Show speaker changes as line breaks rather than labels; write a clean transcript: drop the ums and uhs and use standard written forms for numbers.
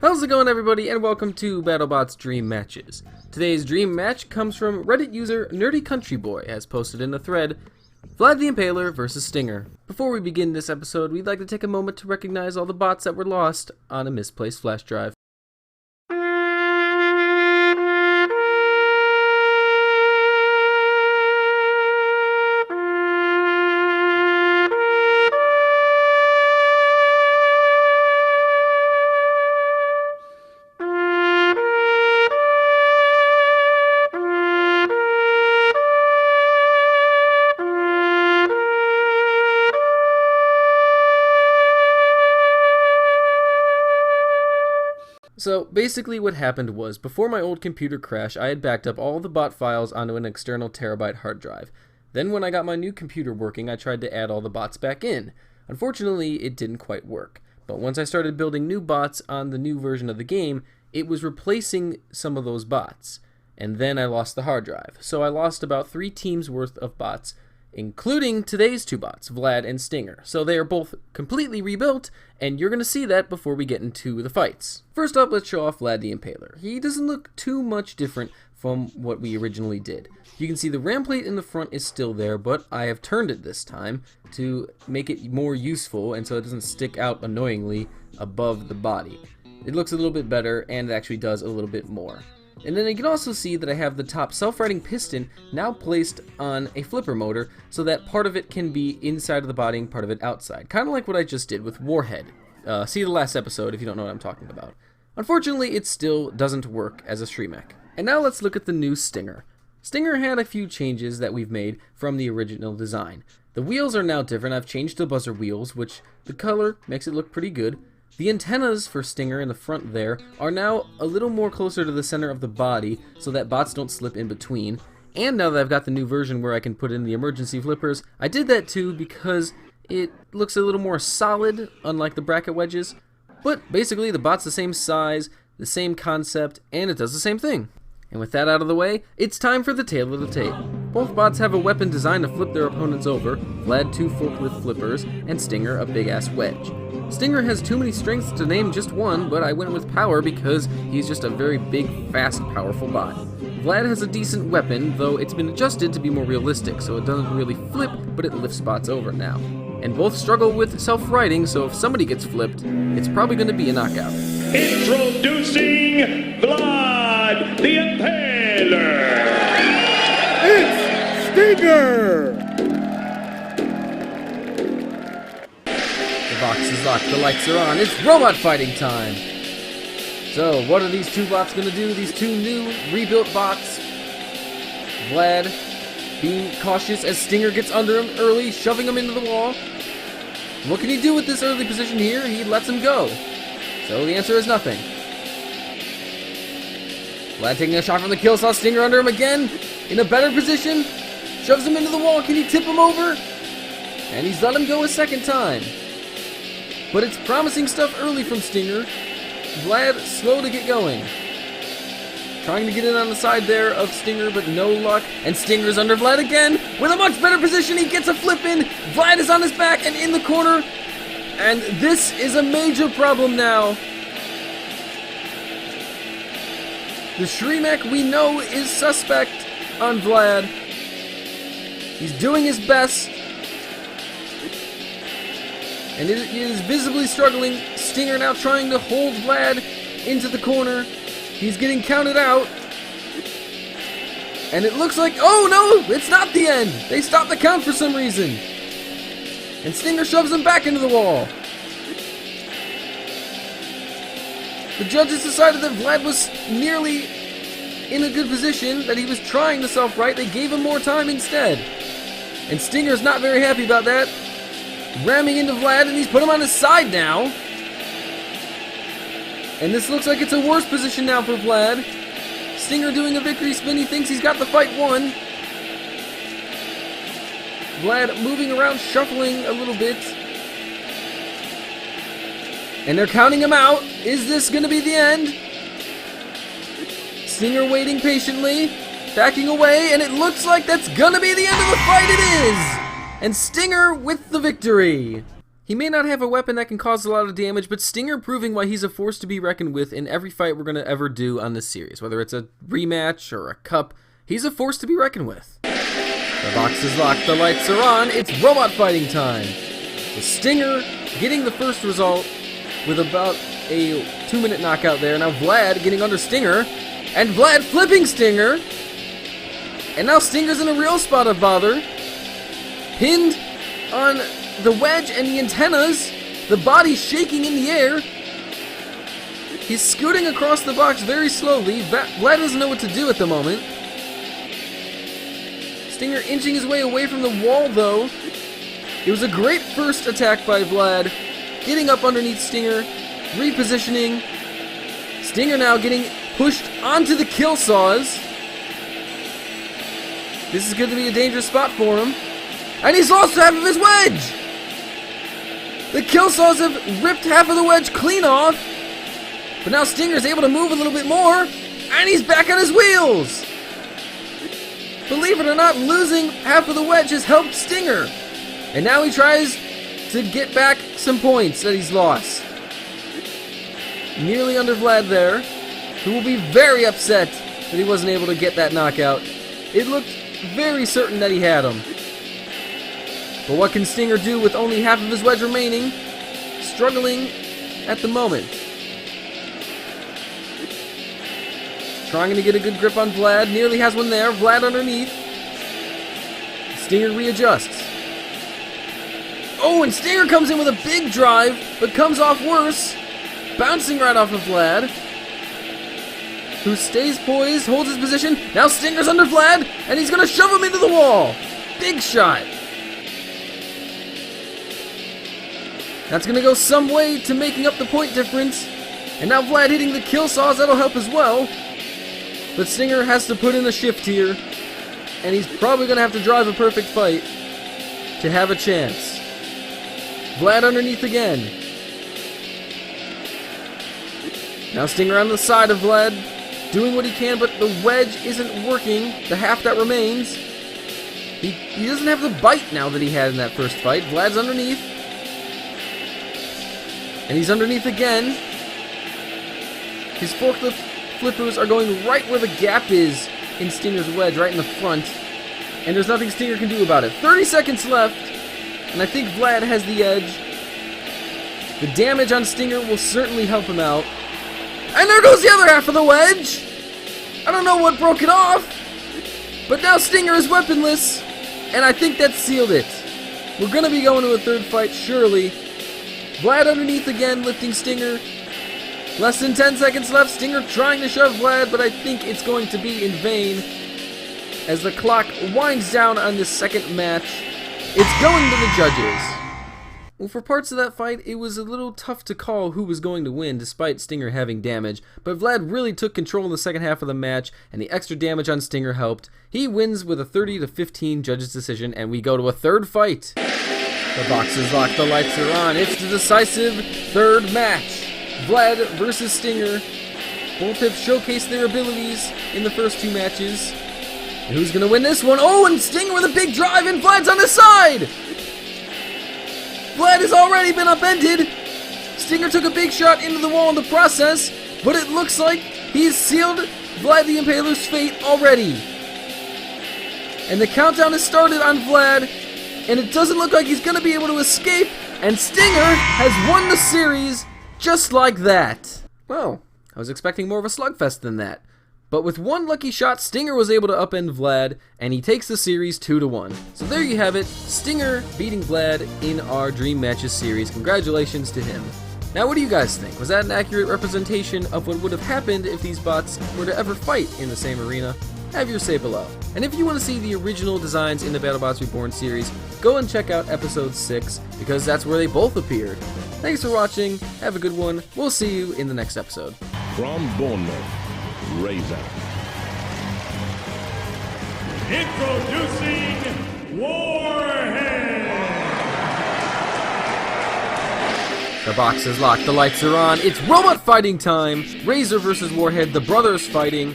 How's it going, everybody, and welcome to BattleBots Dream Matches. Today's dream match comes from Reddit user Nerdy Country Boy, has posted in a thread, Vlad the Impaler versus Stinger. Before we begin this episode, we'd like to take a moment to recognize all the bots that were lost on a misplaced flash drive. So basically what happened was, before my old computer crashed, I had backed up all the bot files onto an external terabyte hard drive. Then when I got my new computer working, I tried to add all the bots back in. Unfortunately, it didn't quite work. But once I started building new bots on the new version of the game, it was replacing some of those bots. And then I lost the hard drive. So I lost about 3 teams worth of bots, including today's 2 bots, Vlad and Stinger. So they are both completely rebuilt, and you're going to see that before we get into the fights. First up, let's show off Vlad the Impaler. He doesn't look too much different from what we originally did. You can see the ram plate in the front is still there, but I have turned it this time to make it more useful and so it doesn't stick out annoyingly above the body. It looks a little bit better, and it actually does a little bit more. And then you can also see that I have the top self-righting piston now placed on a flipper motor so that part of it can be inside of the body and part of it outside. Kind of like what I just did with Warhead. See the last episode if you don't know what I'm talking about. Unfortunately, it still doesn't work as a stream mech. And now let's look at the new Stinger. Stinger had a few changes that we've made from the original design. The wheels are now different. I've changed the buzzer wheels, which the color makes it look pretty good. The antennas for Stinger in the front there are now a little more closer to the center of the body so that bots don't slip in between. And now that I've got the new version where I can put in the emergency flippers, I did that too because it looks a little more solid, unlike the bracket wedges. But basically the bot's the same size, the same concept, and it does the same thing. And with that out of the way, it's time for the tale of the tape. Both bots have a weapon designed to flip their opponents over, Vlad 2 forklift flippers, and Stinger a big-ass wedge. Stinger has too many strengths to name just one, but I went with power because he's just a very big, fast, powerful bot. Vlad has a decent weapon, though it's been adjusted to be more realistic, so it doesn't really flip, but it lifts bots over now. And both struggle with self-righting, so if somebody gets flipped, it's probably going to be a knockout.
Introducing Vlad the Impaler!
It's Stinger!
The box is locked, the lights are on, it's robot fighting time! So, what are these 2 bots going to do? These 2 new, rebuilt bots. Vlad being cautious as Stinger gets under him early, shoving him into the wall. What can he do with this early position here? He lets him go. So the answer is nothing. Vlad taking a shot from the kill, saw Stinger under him again, in a better position, shoves him into the wall. Can he tip him over? And he's let him go a second time. But it's promising stuff early from Stinger. Vlad slow to get going. Trying to get in on the side there of Stinger, but no luck. And Stinger's under Vlad again, with a much better position. He gets a flip in. Vlad is on his back and in the corner. And this is a major problem now. The Shremek we know is suspect on Vlad. He's doing his best. And it is visibly struggling. Stinger now trying to hold Vlad into the corner. He's getting counted out. And it looks like, oh no, it's not the end. They stopped the count for some reason. And Stinger shoves him back into the wall. The judges decided that Vlad was nearly in a good position, that he was trying to self-right. They gave him more time instead. And Stinger's not very happy about that. Ramming into Vlad, and he's put him on his side now. And this looks like it's a worse position now for Vlad. Stinger doing a victory spin. He thinks he's got the fight won. Vlad moving around, shuffling a little bit. And they're counting him out. Is this going to be the end? Stinger waiting patiently, backing away, and it looks like that's going to be the end of the fight. It is! And Stinger with the victory. He may not have a weapon that can cause a lot of damage, but Stinger proving why he's a force to be reckoned with in every fight we're going to ever do on this series. Whether it's a rematch or a cup, he's a force to be reckoned with. The box is locked, the lights are on, it's robot fighting time. The Stinger getting the first result with about a 2-minute knockout there. Now Vlad getting under Stinger, and Vlad flipping Stinger. And now Stinger's in a real spot of bother. Pinned on the wedge and the antennas, the body shaking in the air. He's scooting across the box very slowly. Vlad doesn't know what to do at the moment. Stinger inching his way away from the wall, though. It was a great first attack by Vlad. Getting up underneath Stinger, repositioning. Stinger now getting pushed onto the kill saws. This is going to be a dangerous spot for him. And he's lost half of his wedge! The kill saws have ripped half of the wedge clean off. But now Stinger's able to move a little bit more. And he's back on his wheels! Believe it or not, losing half of the wedge has helped Stinger. And now he tries to get back some points that he's lost. Nearly under Vlad there, who will be very upset that he wasn't able to get that knockout. It looked very certain that he had him. But what can Stinger do with only half of his wedge remaining? Struggling at the moment. Trying to get a good grip on Vlad. Nearly has one there. Vlad underneath. Stinger readjusts. Oh, and Stinger comes in with a big drive, but comes off worse. Bouncing right off of Vlad, who stays poised, holds his position. Now Stinger's under Vlad, and he's going to shove him into the wall. Big shot. That's going to go some way to making up the point difference. And now Vlad hitting the kill saws, that'll help as well. But Stinger has to put in a shift here, and he's probably going to have to drive a perfect fight to have a chance. Vlad underneath again. Now Stinger on the side of Vlad, doing what he can, but the wedge isn't working, the half that remains. He doesn't have the bite now that he had in that first fight. Vlad's underneath. And he's underneath again. His forklift flippers are going right where the gap is in Stinger's wedge, right in the front. And there's nothing Stinger can do about it. 30 seconds left, and I think Vlad has the edge. The damage on Stinger will certainly help him out. And there goes the other half of the wedge! I don't know what broke it off, but now Stinger is weaponless, and I think that sealed it. We're going to be going to a third fight, surely. Vlad underneath again, lifting Stinger. Less than 10 seconds left. Stinger trying to shove Vlad, but I think it's going to be in vain. As the clock winds down on this second match, it's going to the judges. Well, for parts of that fight, it was a little tough to call who was going to win, despite Stinger having damage, but Vlad really took control in the second half of the match, and the extra damage on Stinger helped. He wins with a 30-15 judges' decision, and we go to a third fight. The box is locked, the lights are on. It's the decisive third match. Vlad versus Stinger. Both have showcased their abilities in the first two matches. And who's going to win this one? Oh, and Stinger with a big drive, and Vlad's on his side! Vlad has already been upended. Stinger took a big shot into the wall in the process, but it looks like he's sealed Vlad the Impaler's fate already. And the countdown has started on Vlad, and it doesn't look like he's going to be able to escape, and Stinger has won the series just like that. Well, I was expecting more of a slugfest than that. But with one lucky shot, Stinger was able to upend Vlad, and he takes the series 2-1. So there you have it, Stinger beating Vlad in our Dream Matches series. Congratulations to him. Now what do you guys think? Was that an accurate representation of what would have happened if these bots were to ever fight in the same arena? Have your say below. And if you want to see the original designs in the BattleBots Reborn series, go and check out episode 6, because that's where they both appeared. Thanks for watching, have a good one, we'll see you in the next episode.
From Bournemouth, Razor. Introducing Warhead.
The box is locked, the lights are on, it's robot fighting time! Razor versus Warhead, the brothers fighting.